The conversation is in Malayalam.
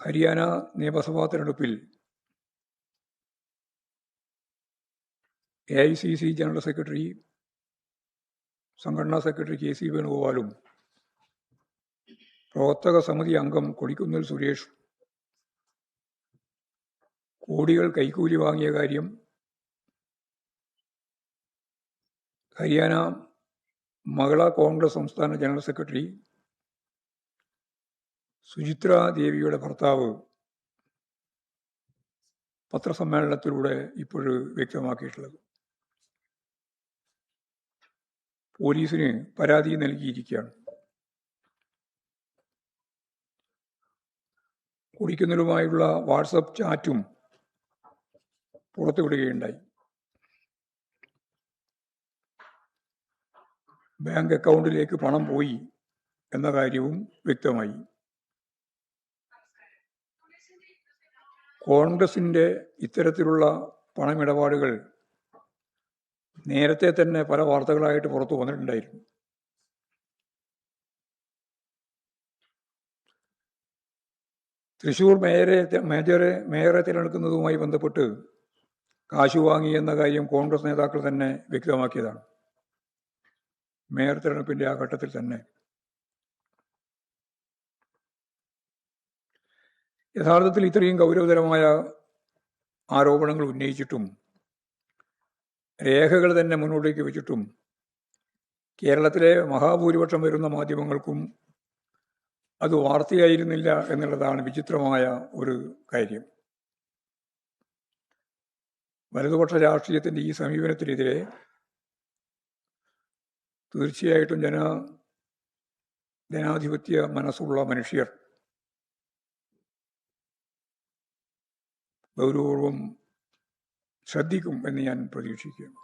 ഹരിയാന നിയമസഭാ തെരഞ്ഞെടുപ്പിൽ AICC ജനറൽ സെക്രട്ടറി, സംഘടനാ സെക്രട്ടറി KC വേണുഗോപാലും പ്രവർത്തക സമിതി അംഗം കൊടിക്കുന്നിൽ സുരേഷ് കോടികൾ കൈക്കൂലി വാങ്ങിയ കാര്യം ഹരിയാന മഹിളാ കോൺഗ്രസ് സംസ്ഥാന ജനറൽ സെക്രട്ടറി സുചിത്ര ദേവിയുടെ ഭർത്താവ് പത്രസമ്മേളനത്തിലൂടെ ഇപ്പോഴും വ്യക്തമാക്കിയിട്ടുള്ളത്. പോലീസിന് പരാതി നൽകിയിരിക്കുകയാണ്. കൊടിക്കുന്നിലുമായുള്ള വാട്സപ്പ് ചാറ്റും പുറത്തുവിടുകയുണ്ടായി. ബാങ്ക് അക്കൗണ്ടിലേക്ക് പണം പോയി എന്ന കാര്യവും വ്യക്തമായി. കോൺഗ്രസിൻ്റെ ഇത്തരത്തിലുള്ള പണമിടപാടുകൾ നേരത്തെ തന്നെ പല വാർത്തകളായിട്ട് പുറത്തു വന്നിട്ടുണ്ടായിരുന്നു. തൃശൂർ മേയറെ തിരഞ്ഞെടുക്കുന്നതുമായി ബന്ധപ്പെട്ട് കാശ് വാങ്ങി എന്ന കാര്യം കോൺഗ്രസ് നേതാക്കൾ തന്നെ വ്യക്തമാക്കിയതാണ്. മേയർ തിരഞ്ഞെടുപ്പിന്റെ ആ ഘട്ടത്തിൽ തന്നെ. യഥാർത്ഥത്തിൽ ഇത്രയും ഗൗരവതരമായ ആരോപണങ്ങൾ ഉന്നയിച്ചിട്ടും രേഖകൾ തന്നെ മുന്നോട്ടേക്ക് വെച്ചിട്ടും കേരളത്തിലെ മഹാഭൂരിപക്ഷം വരുന്ന മാധ്യമങ്ങൾക്കും അത് വാർത്തയായിരുന്നില്ല എന്നുള്ളതാണ് വിചിത്രമായ ഒരു കാര്യം. വലതുപക്ഷ രാഷ്ട്രീയത്തിൻ്റെ ഈ സമീപനത്തിനെതിരെ തീർച്ചയായിട്ടും ജനാധിപത്യ മനസ്സുള്ള മനുഷ്യർ ഗൗരവപൂർവം ശ്രദ്ധിക്കും എന്ന് ഞാൻ പ്രതീക്ഷിക്കുന്നു.